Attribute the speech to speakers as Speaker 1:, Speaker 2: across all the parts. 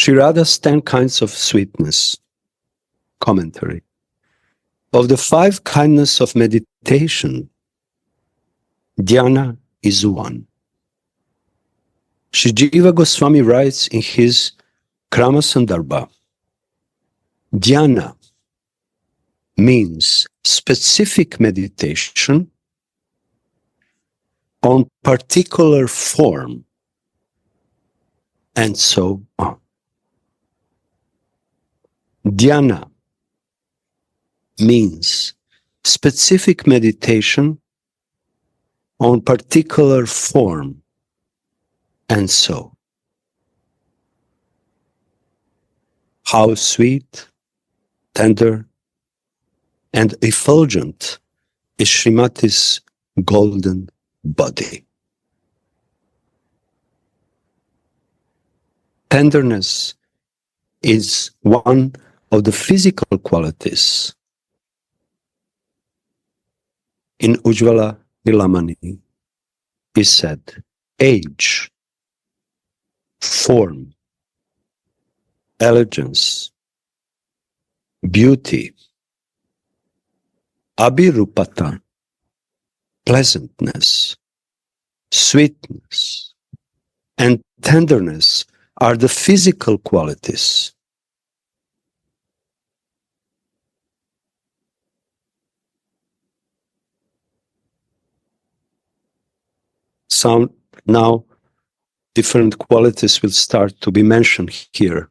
Speaker 1: Radha's 10 kinds of sweetness. Commentary. Of the 5 kindness of meditation, Dhyana is one. Sri Jiva Goswami writes in his Krama Sandarbha, Dhyana means specific meditation on particular form, and so on. Dhyana means specific meditation on particular form, and so. How sweet, tender, and effulgent is Srimati's golden body. Tenderness is one of the physical qualities. In Ujjvala Nilamani is said, age, form, elegance, beauty, abhirupata, pleasantness, sweetness, and tenderness are the physical qualities. Some now different qualities will start to be mentioned here.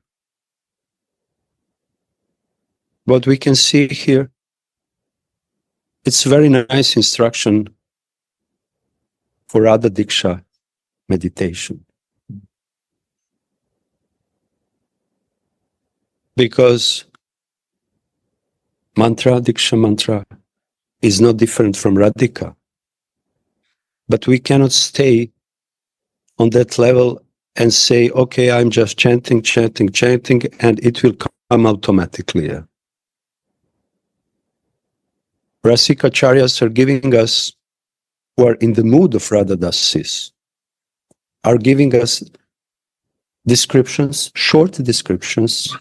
Speaker 1: What we can see here, it's a very nice instruction for Radha Diksha meditation. Because mantra, Diksha mantra, is not different from Radhika. But we cannot stay on that level and say, okay, I'm just chanting, chanting, chanting, and it will come automatically. Rasikacharyas are giving us, who are in the mood of Radha Dasis, are giving us descriptions, short descriptions,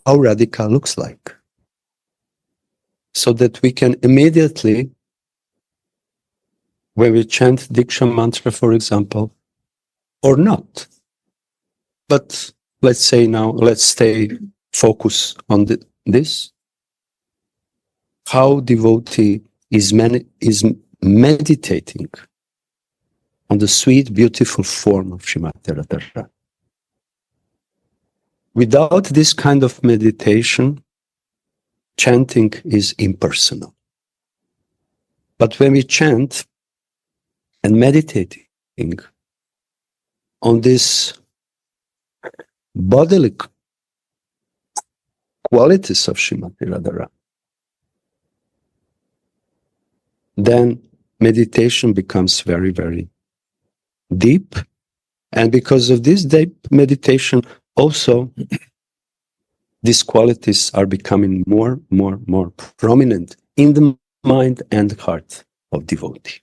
Speaker 1: how Radhika looks like. So that we can immediately, when we chant Diksha mantra, for example, or not. But let's say now, let's stay focused on this. How devotee is meditating on the sweet, beautiful form of Srimati Radharani. Without this kind of meditation, chanting is impersonal. But when we chant and meditating on this bodily qualities of Srimati Radharani, then meditation becomes very, very deep. And because of this deep meditation, also these qualities are becoming more prominent in the mind and heart of devotee.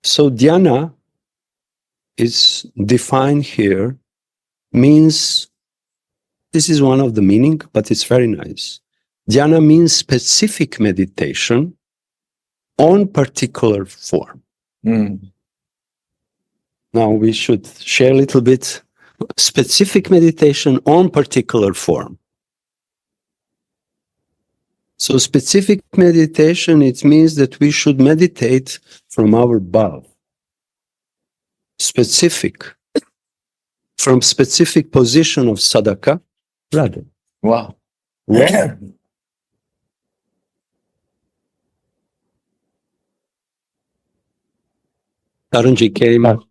Speaker 1: So dhyana is defined here, means, this is one of the meaning, but it's very nice. Dhyana means specific meditation on particular form. Now we should share a little bit specific meditation on particular form. So specific meditation, it means that we should meditate from our bhav. Specific. From specific position of sadhaka, Radha.
Speaker 2: Wow.
Speaker 1: Yeah. Karanji came and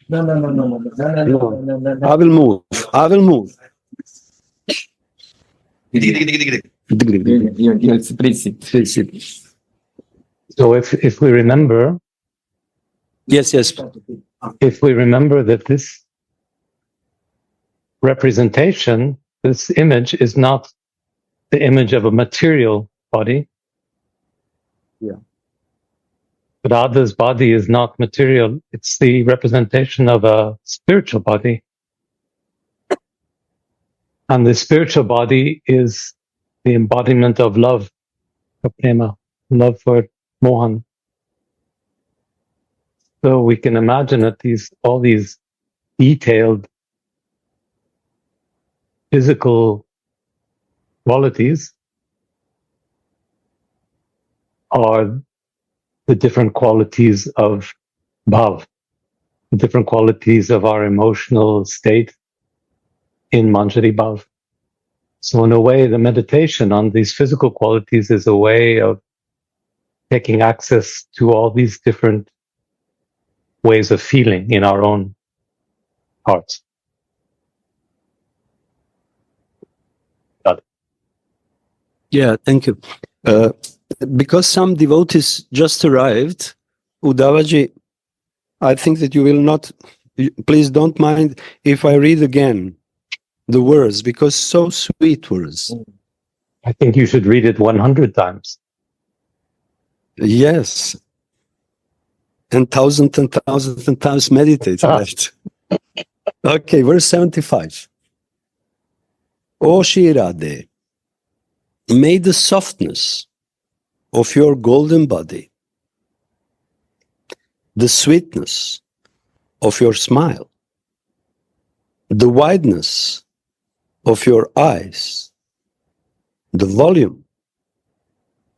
Speaker 2: No.
Speaker 1: I will move.
Speaker 3: So if we remember,
Speaker 1: Yes.
Speaker 3: if we remember that this representation, this image is not the image of a material body.
Speaker 1: Yeah.
Speaker 3: Radha's body is not material. It's the representation of a spiritual body. And the spiritual body is the embodiment of love for prema, love for mohan. So we can imagine that all these detailed physical qualities are the different qualities of bhav, the different qualities of our emotional state in Manjari Bhav. So in a way, the meditation on these physical qualities is a way of taking access to all these different ways of feeling in our own hearts. Got it.
Speaker 1: Yeah, thank you. Because some devotees just arrived, Udavaji, I think that you will not, please don't mind if I read again the words, because so sweet words.
Speaker 3: I think you should read it 100 times.
Speaker 1: Yes. And thousands and thousands and thousands meditate on it. Okay, verse 75. O Shri Radhe, may the softness of your golden body, the sweetness of your smile, the wideness of your eyes, the volume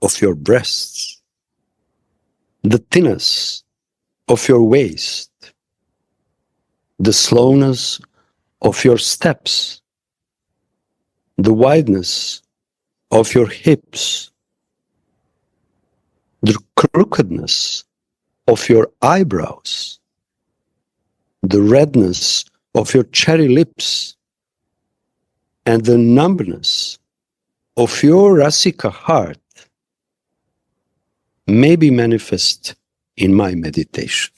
Speaker 1: of your breasts, the thinness of your waist, the slowness of your steps, the wideness of your hips, the crookedness of your eyebrows, the redness of your cherry lips, and the numbness of your Rasika heart may be manifest in my meditation.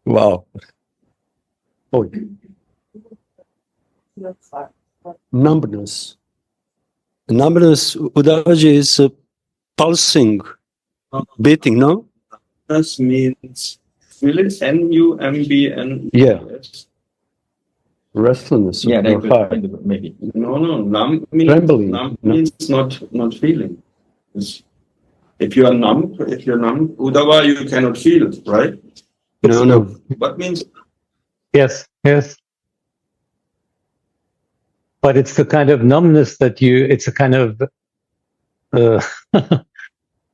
Speaker 1: Wow. Oh. Numbness. Numbness, Udavaji, is pulsing, beating, no?
Speaker 2: That means, will it NUMBN?
Speaker 1: Yeah. Restlessness.
Speaker 2: Yeah,
Speaker 1: of your heart.
Speaker 2: maybe. No, numb means,
Speaker 1: Trembling.
Speaker 2: numb means not feeling. If you are numb, Udava, you cannot feel, right?
Speaker 1: No.
Speaker 2: What means?
Speaker 3: Yes. But it's the kind of numbness that it's a kind of,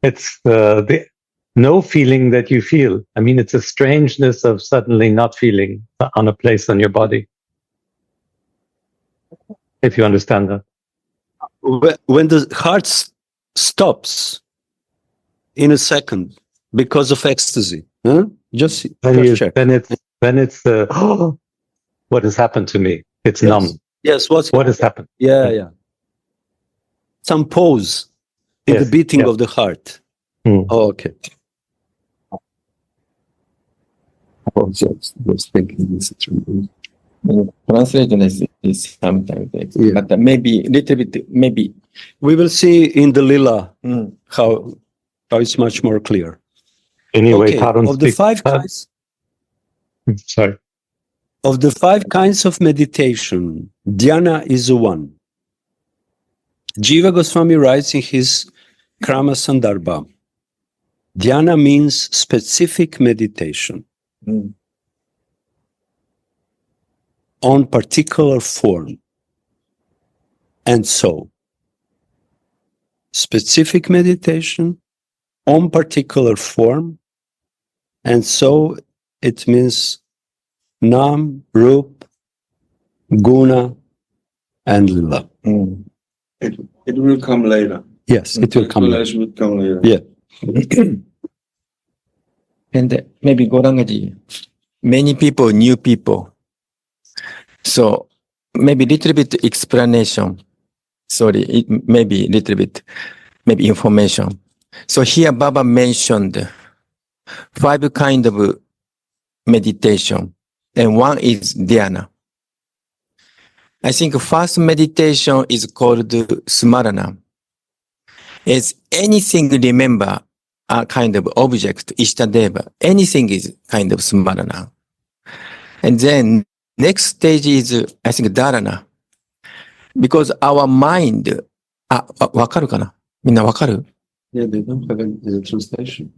Speaker 3: it's the no feeling that you feel. I mean, it's a strangeness of suddenly not feeling on a place on your body. If you understand that.
Speaker 1: When the heart stops in a second because of ecstasy, huh? Just check.
Speaker 3: Then it's what has happened to me? It's
Speaker 1: Yes.
Speaker 3: numb.
Speaker 1: Yes,
Speaker 3: what has happened?
Speaker 1: Yeah. Some pause in the beating of the heart. Oh, okay.
Speaker 4: I was thinking this translation is sometimes, but maybe little bit, maybe.
Speaker 1: We will see in the Lila how it's much more clear.
Speaker 3: Anyway,
Speaker 1: okay. Of the 5 kinds.
Speaker 3: Sorry.
Speaker 1: Of the 5 kinds of meditation, Dhyana is one. Jiva Goswami writes in his Krama Sandarbha, Dhyana means specific meditation on particular form. And so, specific meditation on particular form, and so it means Nam, Rup, Guna, and Lila.
Speaker 2: It will come later.
Speaker 1: Yes, it will come later.
Speaker 2: Will come later.
Speaker 1: Yeah.
Speaker 4: And maybe Gaurangaji, many people, new people. So maybe little bit explanation. Sorry, maybe little bit, maybe information. So here Baba mentioned 5 kind of meditation, and one is Dhyana. I think first meditation is called Smarana. is anything remember a kind of object, Ishtadeva. Anything is kind of Smarana. And then next stage is, I think, Dharana. Because our mind, わかるかなみんなわかる
Speaker 1: Yeah, they don't have any translation.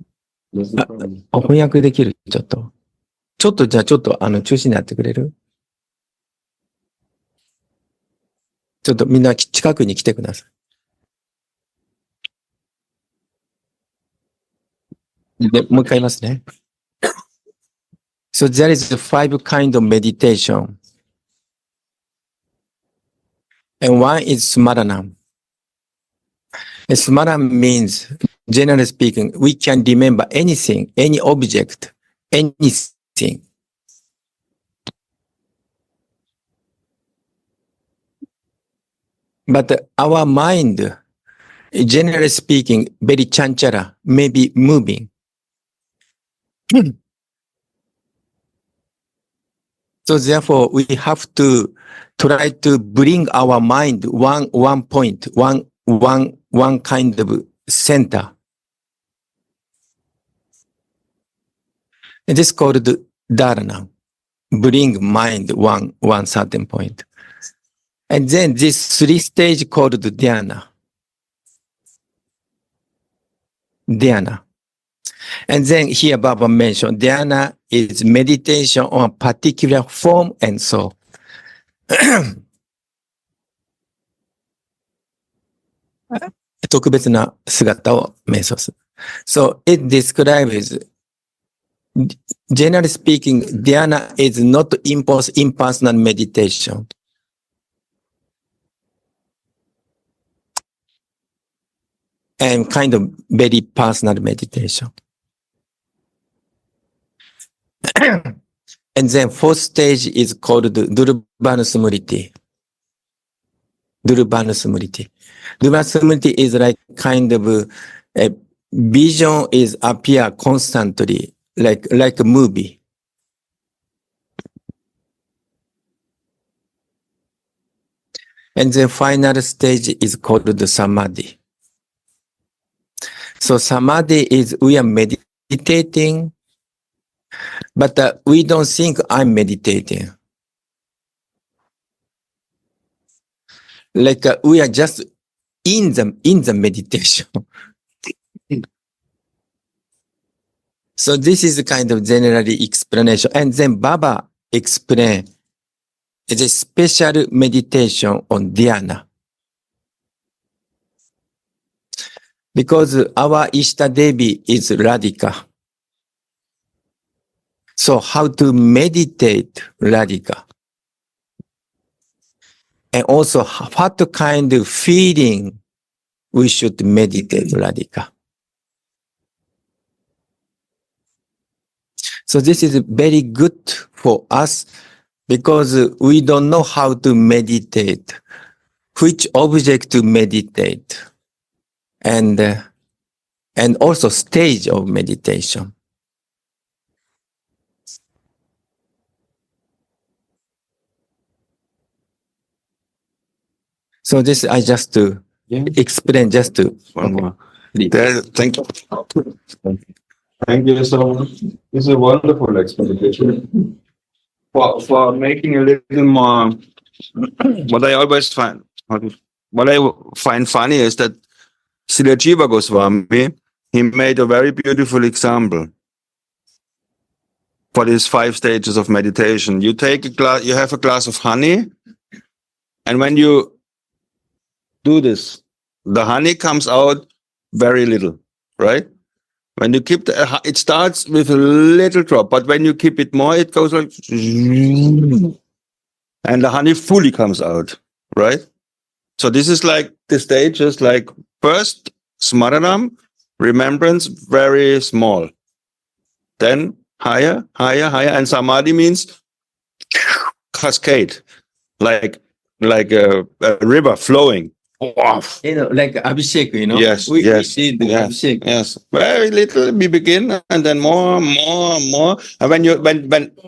Speaker 1: That's the problem.
Speaker 4: 翻訳できるちょっと。じゃあちょっと中心になってくれるちょっとみんな近くに来てください。で、もう一回言いますね。So there is 5 kind of meditation. And one is Smarana. And Smarana means, generally speaking, we can remember anything, any object, anything. But our mind, generally speaking, very chanchara, maybe moving. So therefore, we have to try to bring our mind one point, one kind of center. And this is called dharana. Bring mind one certain point. And then this 3 stage called dhyana. Dhyana. And then here Baba mentioned dhyana is meditation on a particular form and so. 特別な姿を瞑想する。So it describes, generally speaking, dhyana is not impersonal meditation. And kind of very personal meditation. And then 4th stage is called Durvana Smriti. Durvana Smriti. Durvana Smriti is like kind of a vision is appear constantly, like a movie. And the final stage is called the Samadhi. So Samadhi is we are meditating, but we don't think I'm meditating. Like we are just in the meditation. So this is kind of generally explanation. And then Baba explained it's a special meditation on Dhyana. Because our Ishta Devi is Radhika. So how to meditate Radhika? And also what kind of feeling we should meditate Radhika? So this is very good for us because we don't know how to meditate, which object to meditate, and also stage of meditation. So this I just to explain, just to
Speaker 2: One more.
Speaker 4: read.
Speaker 2: Thank you. Thank you so much. This is a wonderful explanation. For making a little more, what I always find, what I find funny is that Srila Jiva Goswami, he made a very beautiful example for these 5 stages of meditation. You take a glass, you have a glass of honey, and when you do this, the honey comes out very little, right? When you keep it starts with a little drop, but when you keep it more, it goes like, and the honey fully comes out, right? So this is like the stages, like first smaranam, remembrance, very small. Then higher, higher, higher, and samadhi means cascade, like a river flowing.
Speaker 4: Like Abhishek,
Speaker 2: Yes,
Speaker 4: we
Speaker 2: yes,
Speaker 4: did the
Speaker 2: yes,
Speaker 4: Abhishek.
Speaker 2: yes. Very little. We begin, and then more. And when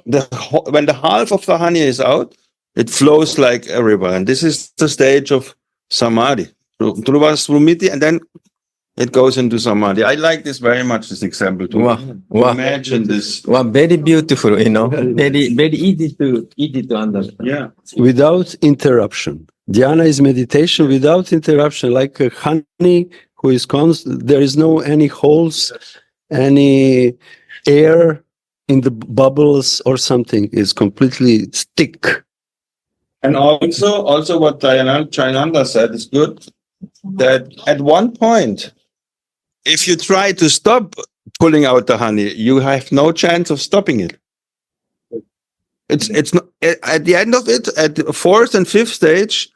Speaker 2: the half of the honey is out, it flows like a river. And this is the stage of samadhi, Dhruva Smriti, and then it goes into samadhi. I like this very much, this example, to
Speaker 4: Wow.
Speaker 2: imagine this.
Speaker 4: Well, very beautiful, very easy to understand.
Speaker 2: Yeah.
Speaker 1: Without interruption. Dhyana is meditation without interruption, like a honey who is constant. There is no any holes, any air in the bubbles or something. Is completely stick.
Speaker 2: And also what Chayananda said is good, that at one point, if you try to stop pulling out the honey, you have no chance of stopping it. It's not, at the end of it, at the fourth and fifth stage,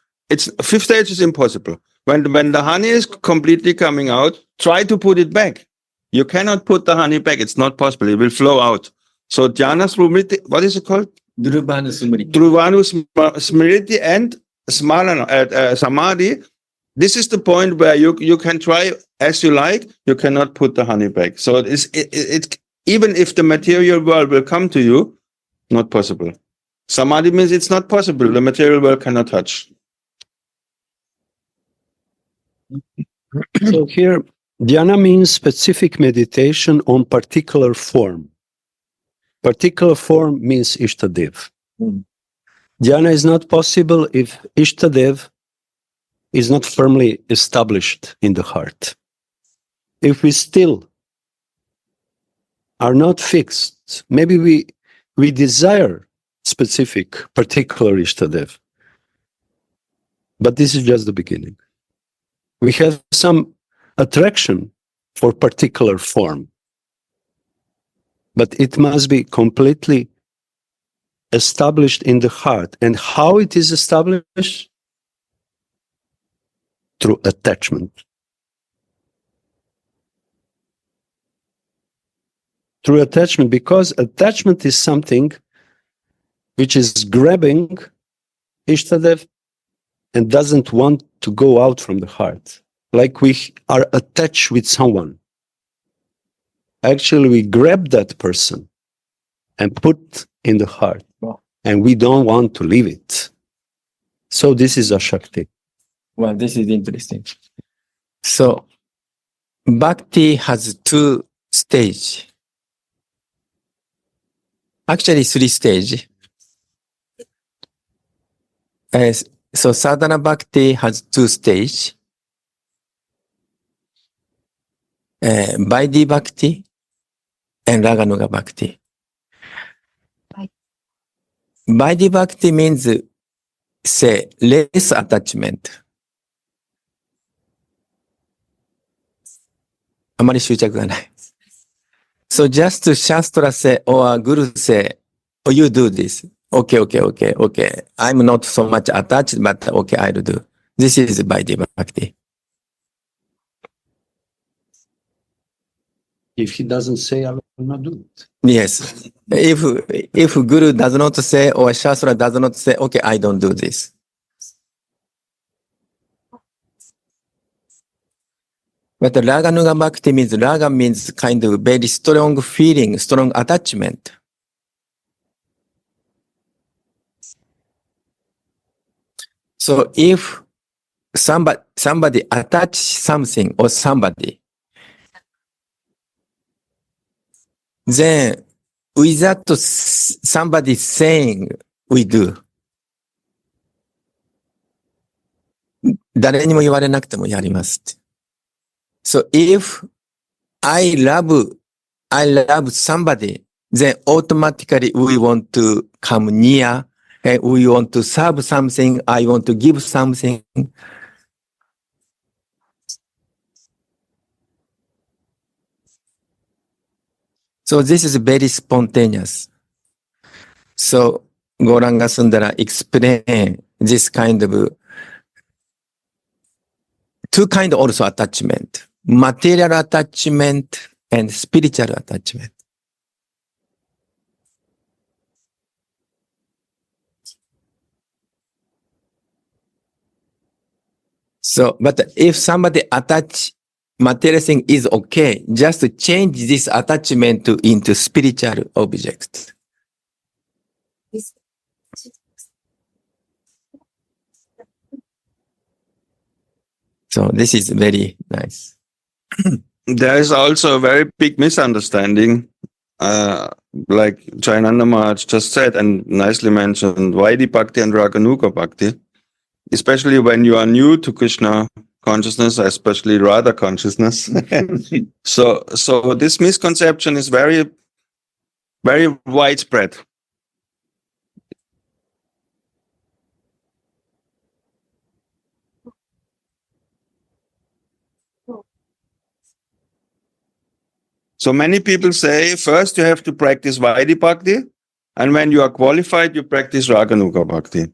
Speaker 2: fifth stage is impossible. When the honey is completely coming out, try to put it back. You cannot put the honey back. It's not possible. It will flow out. So Dhyana Smriti, what is it called?
Speaker 4: Dhruvanu Smriti.
Speaker 2: Dhruvanu Smriti and Samadhi. This is the point where you can try as you like. You cannot put the honey back. So it's even if the material world will come to you, not possible. Samadhi means it's not possible. The material world cannot touch.
Speaker 1: So here, dhyana means specific meditation on particular form. Particular form means Ishtadev. Dhyana is not possible if Ishtadev is not firmly established in the heart. If we still are not fixed, maybe we desire specific, particular Ishtadev. But this is just the beginning. We have some attraction for particular form. But it must be completely established in the heart. And how it is established? Through attachment. Through attachment, because attachment is something which is grabbing Ishtadev and doesn't want to go out from the heart. Like we are attached with someone. Actually, we grab that person and put in the heart.
Speaker 4: Wow.
Speaker 1: And we don't want to leave it. So this is Ashakti.
Speaker 4: Well, this is interesting. So, bhakti has two stages. Actually, three stages. So, sadhana bhakti has two stages. Vaidhi bhakti and raganuga bhakti. Vaidhi bhakti means, say, less attachment. あまり執着がない。So just Shastra say or Guru say, oh, you do this. Okay. I'm not so much attached, but okay, I'll do. This is Vaidhi bhakti.
Speaker 1: If he doesn't say, I will not do it.
Speaker 4: Yes. If Guru does not say or Shastra does not say, okay, I don't do this. But Raganuga Bhakti means, Raga means kind of very strong feeling, strong attachment. So if somebody attach something or somebody, then without somebody saying we do, 誰にも言われなくてもやりますって。So if I love somebody, then automatically we want to come near, and we want to serve something, I want to give something. So this is very spontaneous. So Gauranga Sundara explain this kind of two kind also attachment. Material attachment and spiritual attachment. So, but if somebody attach material thing is okay, just change this attachment into spiritual object. So this is very nice.
Speaker 2: there is also a very big misunderstanding, like Jayananda Maharaj just said and nicely mentioned, Vaidhi Bhakti and Raganuga Bhakti, especially when you are new to Krishna consciousness, especially Radha consciousness. So this misconception is very, very widespread. So many people say, first you have to practice Vaidhi Bhakti, and when you are qualified, you practice Raganuga Bhakti.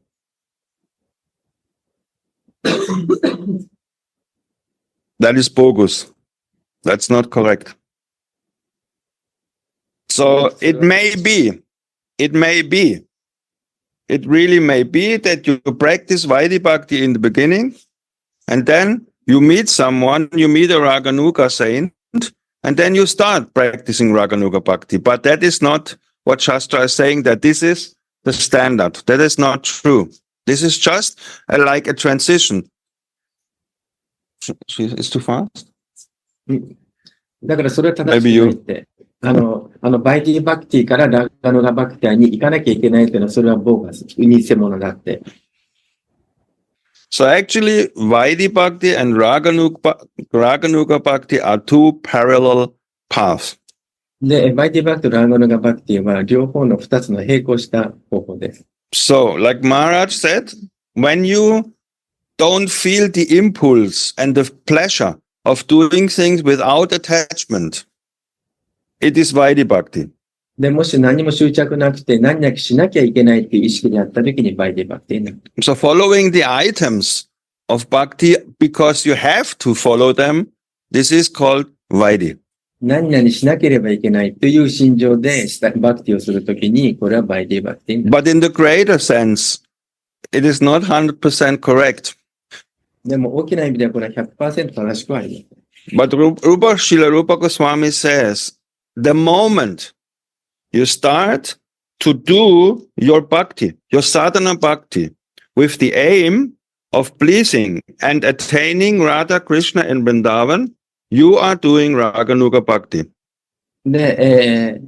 Speaker 2: That is bogus. That's not correct. So it really may be that you practice Vaidhi Bhakti in the beginning, and then you meet someone, you meet a Raganuga saint, and then you start practicing Raganuga Bhakti. But that is not what Shastra is saying, that this is the standard. That is not true. This is just like a transition. It's too fast?
Speaker 5: だからそれは正しくないって。バイディバクティからラガノガバクティに行かなきゃいけないというのは、それはボーガス、偽物だって。
Speaker 2: So actually, Vaidhi Bhakti and Raganuga Bhakti are two parallel paths.
Speaker 5: で、バイディバクティとラガノガバクティは両方の二つの並行した方法です。
Speaker 2: So, like Maharaj said, when you don't feel the impulse and the pleasure of doing things without attachment, it is Vaidhi Bhakti.
Speaker 5: で、もし何も執着なくて何々しなきゃいけないっていう意識であったときにバイディバクティになる。
Speaker 2: So following the items of Bhakti because you have to follow them, this is called Vaidhi.
Speaker 5: 何々しなければいけないという心情でバクティをするときに、これはバイディバクティになる。
Speaker 2: But in the greater sense, it is not 100% correct.
Speaker 5: でも大きな意味ではこれは 100% 正しくはありません。
Speaker 2: But Srila Rupa Goswami says, the moment you start to do your bhakti, your sadhana bhakti, with the aim of pleasing and attaining Radha Krishna in Vrindavan, you are doing Raganuga Bhakti.
Speaker 5: で、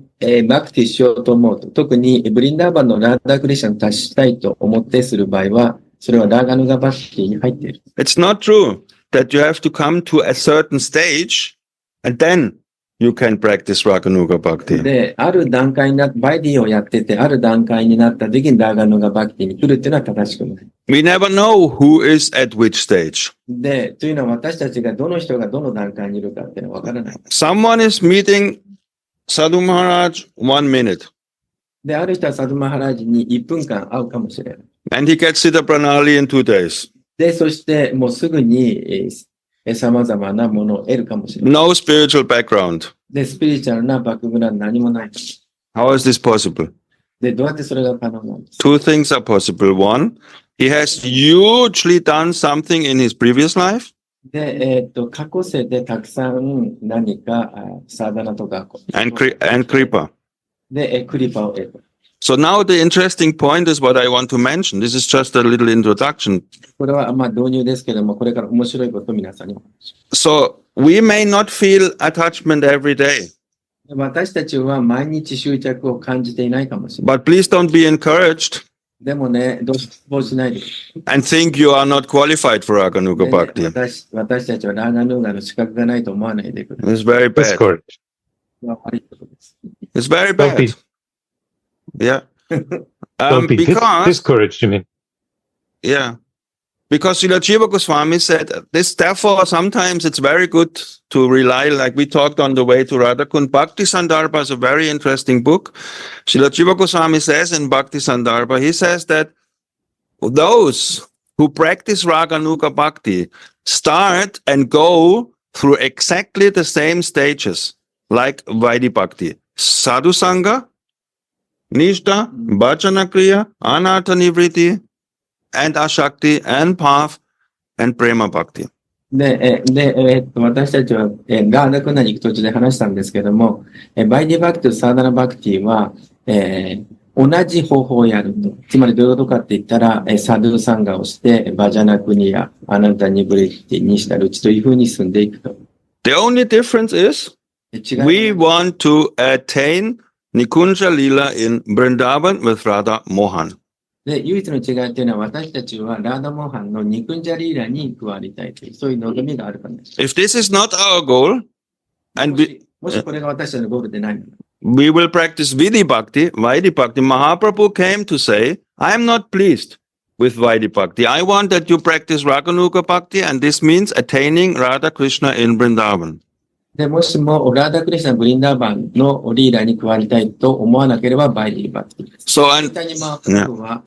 Speaker 5: バクティしようと思うと、特にブリンダーバンのラーダクリシャに達したいと思ってする場合は、それはラガヌガバクティに入っている。
Speaker 2: It's not true that you have to come to a certain stage and then you can practice Raganuga Bhakti.
Speaker 5: で、ある段階になって、バイディをやってて、ある段階になった時にラガヌガバクティに来るっていうのは正しくない。
Speaker 2: We never know who is at which stage.
Speaker 5: で、というのは私たちがどの人がどの段階にいるかっていうのはわからない。
Speaker 2: Someone is meeting Sadhu Maharaj 1 minute.
Speaker 5: で、ある人はサドゥマハラージに1分間会うかもしれない。
Speaker 2: And he gets Siddha Pranali in 2 days.
Speaker 5: で、そしてもうすぐに、様々なものを得るかもしれない。
Speaker 2: No spiritual background.
Speaker 5: で、スピリチュアルなバックグラウンド何もない。
Speaker 2: How is this possible?
Speaker 5: で、どうやってそれが可能なんですか？
Speaker 2: Two things are possible. One, he has hugely done something in his previous life.
Speaker 5: で、過去世でたくさん何かサーダナとか、
Speaker 2: and Kripa.
Speaker 5: で、クリパを得る。
Speaker 2: So now the interesting point is what I want to mention. This is just a little introduction.
Speaker 5: これはまあ導入ですけども、これから面白いことを皆さんにお話します。
Speaker 2: So we may not feel attachment every day.
Speaker 5: 私たちは毎日執着を感じていないかもしれない。
Speaker 2: But please don't be encouraged
Speaker 5: でもね、どうしないで。
Speaker 2: and think you are not qualified for Raganuga
Speaker 5: ね
Speaker 2: Bhakti.
Speaker 5: 私たちはラーガヌーガの資格がないと思わないでください。
Speaker 2: It's very bad.
Speaker 3: Discouraged.
Speaker 5: 悪いことです。
Speaker 2: It's very
Speaker 3: Don't be,
Speaker 2: bad. Yeah.
Speaker 3: don't be discouraged, you mean?
Speaker 2: Yeah. Because Srila Jiva Goswami said this, therefore, sometimes it's very good to rely, like we talked on the way to Radhakund. Bhakti Sandarbha is a very interesting book. Srila Jiva Goswami says in Bhakti Sandarbha, he says that those who practice Raganuga Bhakti start and go through exactly the same stages like Vaidhi Bhakti. Sadhu Sangha, Nishta, Bhajana Kriya, Anartha Nivriti, and Ashakti, and Path, and Prema Bhakti.
Speaker 5: で、私たちは、ラーダクナに行く途中で話したんですけども、バイディバクティとサーダナバクティは、同じ方法をやると。つまりどういうことかって言ったら、サドゥサンガをして、バジャナクニやアナンタニブリティにしたルチというふうに進んでいくと。
Speaker 2: The only difference is
Speaker 5: 違いは
Speaker 2: we want to attain Nikunja Lila in Vrindavan with Radha Mohan.
Speaker 5: で、唯一の違いっていうのは、私たちはラーダモハンのニクンジャリーラに加わりたいという、そういう望みがあるからです。
Speaker 2: If this is not our goal, and
Speaker 5: もしこれが私たちのゴールでないのなら
Speaker 2: we will practice Vidhi Bhakti, Vaidhi Bhakti. Mahaprabhu came to say, I am not pleased with Vaidhi Bhakti. I want that you practice Raganuga Bhakti, and this means attaining Radha Krishna in Vrindavan.
Speaker 5: で、もしもラーダクリシナブリンダーバンのリーダーに加わりたいと思わなければバイディバクティです。
Speaker 2: So,
Speaker 5: 実際にマープロは、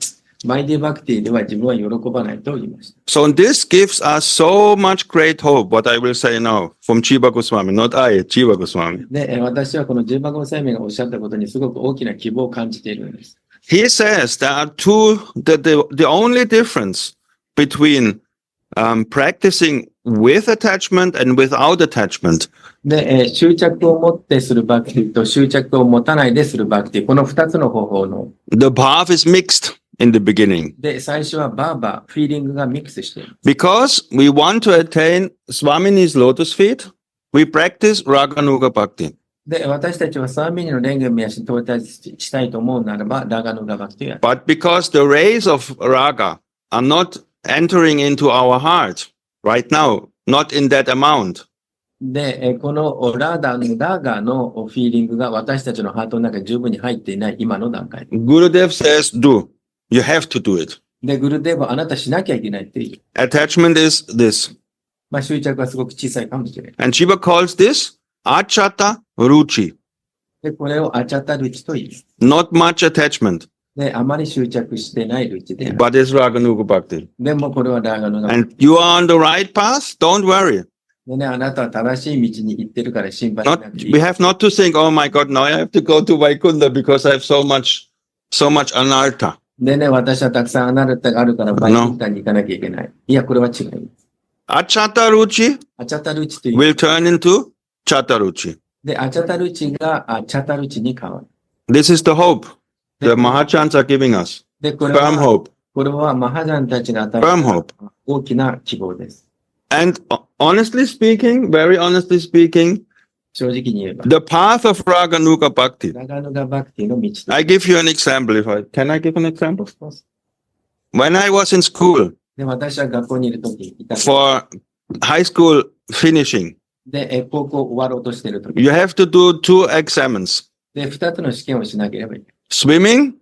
Speaker 5: バイディバクティでは自分は喜ばないと言いました。
Speaker 2: so this gives us so much great hope, what I will say now, from Chiba Goswami, not I, Chiba Goswami.
Speaker 5: で、私はこの十番号生命がおっしゃったことにすごく大きな希望を感じているんです。
Speaker 2: He says there are the only difference between practicing with attachment and without attachment
Speaker 5: で、執着を持ってするバクティと執着を持たないでするバクティ、この二つの方法の。
Speaker 2: the bhav is mixed in the beginning
Speaker 5: で、最初はバーバー、フィーリングがミックスしている。
Speaker 2: because we want to attain Swamini's lotus feet. We practice Raganuga Bhakti.
Speaker 5: で、私たちはサーミニの蓮華宮に到達したいと思うならば、ラガヌガバクティをやる。
Speaker 2: But because the rays of Raga are not entering into our heart right now, not in that amount,
Speaker 5: で、このラガのフィーリングが私たちのハートの中に十分に入っていない今の段階。
Speaker 2: Gurudev says, do. You have to do it.
Speaker 5: で、グルデーブはあなたしなきゃいけないっていう。
Speaker 2: Attachment is this.
Speaker 5: まあ執着はすごく小さいかもしれない。
Speaker 2: And Shiva calls this Achata Ruchi.
Speaker 5: で、これをアチャタルチと言います。
Speaker 2: Not much attachment,
Speaker 5: で、あまり執着してないルチである。
Speaker 2: but it's Raganuga Bhakti.
Speaker 5: でもこれはラガヌガバクティ。
Speaker 2: And you are on the right path, don't worry.
Speaker 5: でね、あなたは正しい道に行ってるから心配しな
Speaker 2: Not,
Speaker 5: くていい
Speaker 2: we。have not to think, oh my God, now I have to go to Vaikunda because I have so much anartha.
Speaker 5: でね、私はたくさんアナルタがあるからバイキンタンに行かなきゃいけない。いや、これは違います。
Speaker 2: Achata Ruchi
Speaker 5: アチャタルチという。
Speaker 2: will turn into Chata Ruchi.
Speaker 5: で、アチャタルチがチャタルチに変わる。
Speaker 2: This is the hope the Mahachans are giving us.
Speaker 5: で、これ
Speaker 2: Firm
Speaker 5: は、
Speaker 2: hope.
Speaker 5: これはマハジャンたちが与え
Speaker 2: Firm
Speaker 5: た
Speaker 2: hope.
Speaker 5: 大きな希望です。
Speaker 2: And honestly speaking, very honestly speaking,
Speaker 5: 正直に言えば。
Speaker 2: the path of Raganuga Bhakti.
Speaker 5: ラガヌガバクティの道と
Speaker 2: I give you an example. Can I give an example? When I was in school
Speaker 5: で、私は学校にいるときいた。
Speaker 2: for high school finishing,
Speaker 5: で、高校終わろうとしているとき。
Speaker 2: you have to do 2 exams,
Speaker 5: で、二つの試験をしなければいけない。
Speaker 2: swimming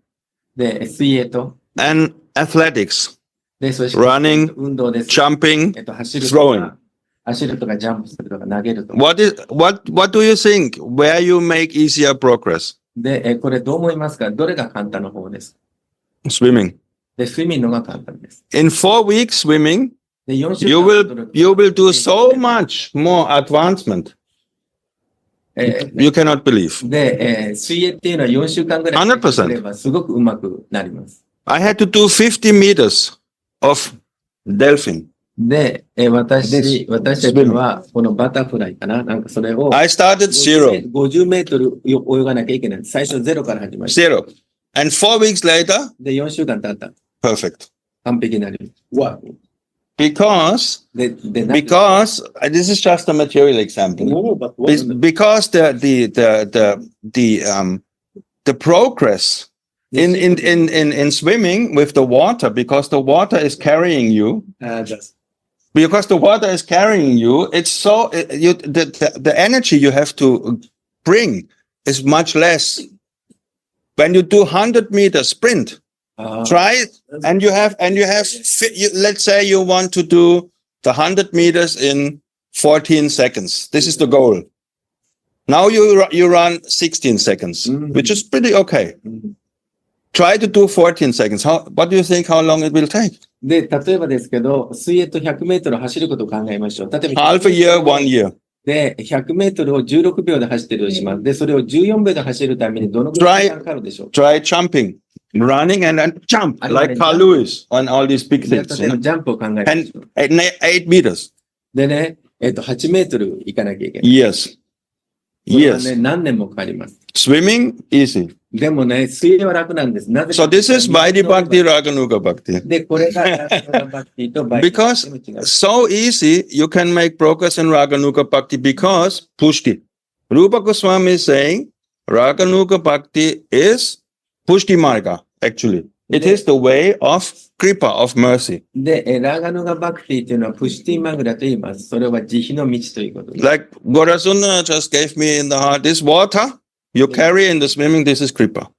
Speaker 5: で、水泳と、
Speaker 2: and athletics,
Speaker 5: で、そして
Speaker 2: Running
Speaker 5: 運動です。
Speaker 2: jumping.
Speaker 5: 走ると
Speaker 2: throwing
Speaker 5: か、走るとかジャンプするとか投げるとか。
Speaker 2: What do you think? Where you make easier progress?
Speaker 5: で、これどう思いますか？どれが簡単な方ですか？
Speaker 2: Swimming.
Speaker 5: で、スイミングのが簡単です。
Speaker 2: In 4 weeks swimming,
Speaker 5: で、4週
Speaker 2: you
Speaker 5: 間
Speaker 2: will do so much more advancement.
Speaker 5: え
Speaker 2: You cannot believe.
Speaker 5: で、水泳っていうのは4週間ぐらい
Speaker 2: 100%
Speaker 5: すればすごく上手くなります。
Speaker 2: I had to do 50 meters of delphin.
Speaker 5: で、私たちはこのバタフライかななんかそれを
Speaker 2: I started 0.
Speaker 5: 50メートル泳がなきゃいけない。最初ゼロから始まる。
Speaker 2: 0. And 4 weeks later,
Speaker 5: で、4週間経った。
Speaker 2: perfect.
Speaker 5: 完璧になる。わ
Speaker 2: Because,
Speaker 5: で、
Speaker 2: this is just a material example. Because the progress in swimming with the water, because the water is carrying you, it's so, the energy you have to bring is much less. When you do 100 meter sprint, try, and you have, let's say you want to do the 100 meters in 14 seconds. This is the goal. Now you run 16 seconds, which is pretty okay. Try to do 14 seconds. What do you think how long it will take?
Speaker 5: で、例えばですけど、水泳と100メートル走ることを考えましょう。例えば、
Speaker 2: Half a year, 1 year.
Speaker 5: で、100メートルを16秒で走ってるとします。で、それを14秒で走るためにどのくらい時間かかるでしょうか？
Speaker 2: Try jumping, running and then jump like Carl Lewis on all these big
Speaker 5: で
Speaker 2: things.
Speaker 5: 例えばジャンプを考えましょう。
Speaker 2: And 8 meters.
Speaker 5: でね、8メートル行かなきゃいけない。
Speaker 2: Yes.
Speaker 5: これはね、
Speaker 2: Yes.
Speaker 5: 何年もかかります。
Speaker 2: Swimming, easy.
Speaker 5: でもね、水泳は楽なんです。なぜ
Speaker 2: So
Speaker 5: かという
Speaker 2: this
Speaker 5: と
Speaker 2: is Vaidhi Bhakti, Raganuga Bhakti.
Speaker 5: で、これがラガヌガバクティとバイディバク
Speaker 2: Because
Speaker 5: ティの違い。
Speaker 2: so easy, you can make progress in Raganuga Bhakti because Pushti. Rupa Goswami is saying Raganuga Bhakti is Pushti Marga, actually. It is the way of Kripa, of mercy.
Speaker 5: で、ラガヌガバクティというのはプシティマグラと言います。それは慈悲の道ということです。
Speaker 2: Like Gorasuna just gave me in the heart, this water you carry in the swimming, this is Kripa.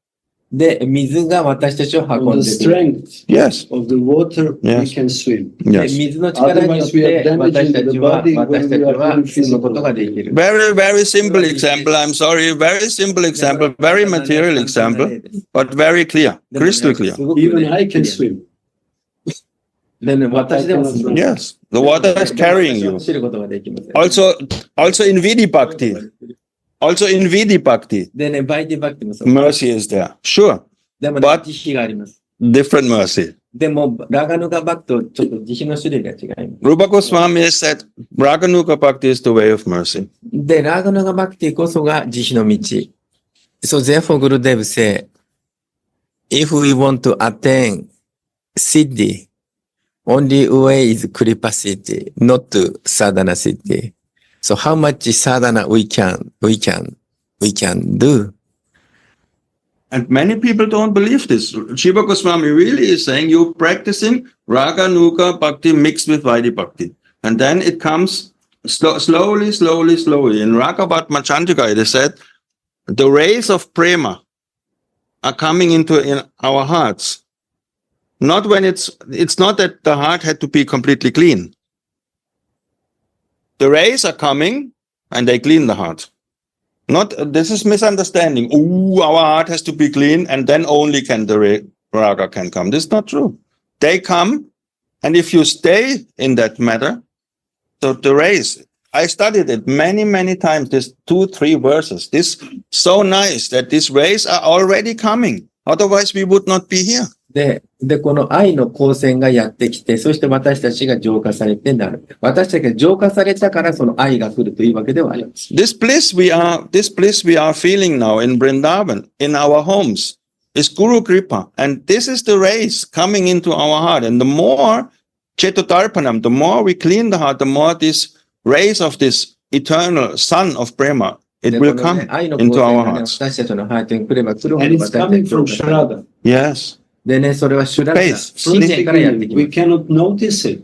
Speaker 5: で、水が私たちを
Speaker 1: From
Speaker 5: 運ん
Speaker 1: the
Speaker 5: でくる。
Speaker 1: strength
Speaker 2: Yes,
Speaker 1: of the water, we
Speaker 2: Yes.
Speaker 1: can swim.
Speaker 5: で、
Speaker 2: yes.
Speaker 5: 水の力によっ
Speaker 1: Otherwise, we are
Speaker 5: て
Speaker 1: damaging
Speaker 5: 私た
Speaker 1: the
Speaker 5: ちは、
Speaker 1: body when
Speaker 5: 私た
Speaker 1: we
Speaker 5: ち
Speaker 1: are
Speaker 5: は
Speaker 1: doing
Speaker 5: 進むことができ
Speaker 1: physical.
Speaker 5: る。
Speaker 2: Very, very simple example. I'm sorry, very simple example, very material example, but very clear,
Speaker 5: でもね
Speaker 2: crystal clear.
Speaker 5: すごくね
Speaker 1: Even I can
Speaker 5: クリア
Speaker 1: swim.
Speaker 5: でね、私でも進む。
Speaker 2: Yes, the water is carrying
Speaker 5: 私は
Speaker 2: you.
Speaker 5: 走ることができません。
Speaker 2: Also in Vidhi Bhakti. Also in Vidhi Bhakti,
Speaker 5: でね、バイディバクティもそう。
Speaker 2: mercy is there. Sure,
Speaker 5: でもね、
Speaker 2: but-
Speaker 5: 慈悲があります。
Speaker 2: different mercy.
Speaker 5: でも、ラガヌガバクト、ちょっと慈悲の種類が違います。
Speaker 2: Rupa Goswami has said Raganuga Bhakti is the way of mercy.
Speaker 5: で、ラガヌガバクティこそが慈悲の道。So therefore, Gurudev say, if we want to attain siddhi, only way is Kripa siddhi, not sadhana siddhi. So how much sadhana we can do?
Speaker 2: And many people don't believe this. Shiva Goswami really is saying you're practicing Raganuga Bhakti mixed with Vaidhi Bhakti. And then it comes slowly. In Ragavatma Chandrika, it is said, the rays of prema are coming in our hearts. Not when it's not that the heart had to be completely clean. The rays are coming and they clean the heart. Not, this is misunderstanding. Ooh, our heart has to be clean and then only can the raga can come. This is not true. They come, and if you stay in that matter, so the rays, I studied it many times, this 2-3 verses. This so nice that these rays are already coming. Otherwise we would not be here.
Speaker 5: で、この愛の光線がやってきて、そして私たちが浄化されてなる。私たちが浄化されたからその愛が来るというわけではあります。
Speaker 2: This bliss we are feeling now in Vrindavan, in our homes, is Guru Kripa. And this is the rays coming into our heart. And the more Chetotarpanam, the more we clean the heart, the more these rays of this eternal sun of prema, it
Speaker 5: で
Speaker 2: will
Speaker 5: この
Speaker 2: come
Speaker 5: ね、愛の
Speaker 2: into
Speaker 5: 光線
Speaker 2: our
Speaker 5: がね、
Speaker 2: hearts.
Speaker 5: 私たちのハートに来れば来るほ
Speaker 1: And
Speaker 5: ど
Speaker 1: it's
Speaker 5: 私たち
Speaker 1: coming
Speaker 5: が浄
Speaker 1: from
Speaker 5: 化される。
Speaker 1: Shrada.
Speaker 2: Yes.
Speaker 5: でね、それはシュラダ、
Speaker 2: Faith.
Speaker 5: 信念からやってき
Speaker 1: We
Speaker 5: ます。
Speaker 1: cannot notice it.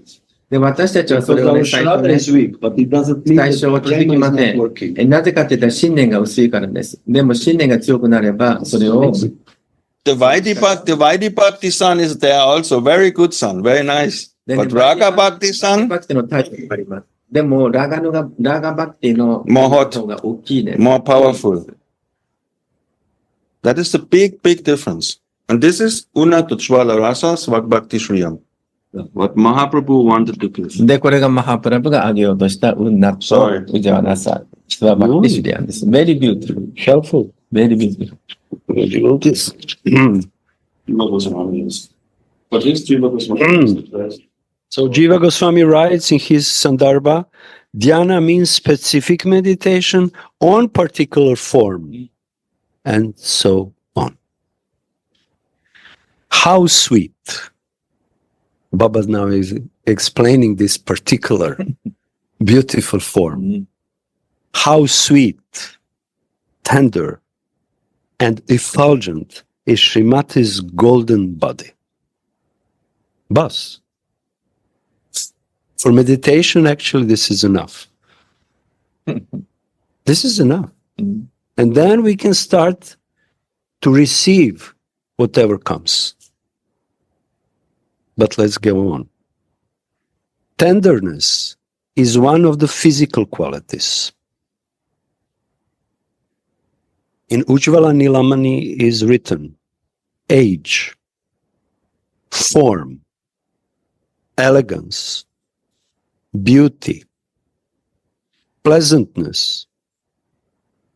Speaker 5: で、私たちはそ
Speaker 1: Because
Speaker 5: れをね、
Speaker 1: our
Speaker 5: 最初
Speaker 1: Shrada
Speaker 5: ね、
Speaker 1: is weak, but it doesn't mean
Speaker 5: 最
Speaker 1: that
Speaker 5: 初は
Speaker 1: the
Speaker 5: 気づ
Speaker 1: prema
Speaker 5: き
Speaker 1: is
Speaker 5: ませ
Speaker 1: not
Speaker 5: ん。
Speaker 1: working.
Speaker 5: なぜかって言ったら信念が薄いからです。でも信念が強くなれば、それを、
Speaker 2: The Vaidhi Bhakti sun is there also. Very good sun. Very nice.
Speaker 5: でね
Speaker 2: But Raga Bhakti
Speaker 5: バ
Speaker 2: sun,
Speaker 5: クティのタイプがあります。でも、ラガバクティの
Speaker 2: More hot
Speaker 5: 方が大きいです。
Speaker 2: more powerful. That is the big difference. And this is Unatujvala Rasa Svak Bhakti Shriyam. What Mahaprabhu wanted to give.
Speaker 5: で、これがマハプラブが挙げようとしたウンナット、
Speaker 2: Sorry.
Speaker 5: ウジャワナサ、スワバクティシュリアンです。Very beautiful.
Speaker 1: Helpful.
Speaker 5: Very beautiful.
Speaker 1: Notice.
Speaker 2: But his Jiva Goswami.
Speaker 1: So Jiva Goswami writes in his Sandarbha, Dhyana means specific meditation on particular form, and so on. How sweet. Baba now is explaining this particular beautiful form. How sweet, tender, and effulgent is Srimati's golden body. Bas. For meditation, actually, this is enough. This is enough. And then we can start to receive whatever comes. But let's go on. Tenderness is one of the physical qualities. In Ujjvala Nilamani is written age, form, elegance, beauty, pleasantness,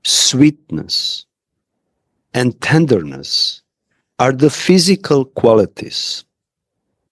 Speaker 1: sweetness, and tenderness are the physical qualities.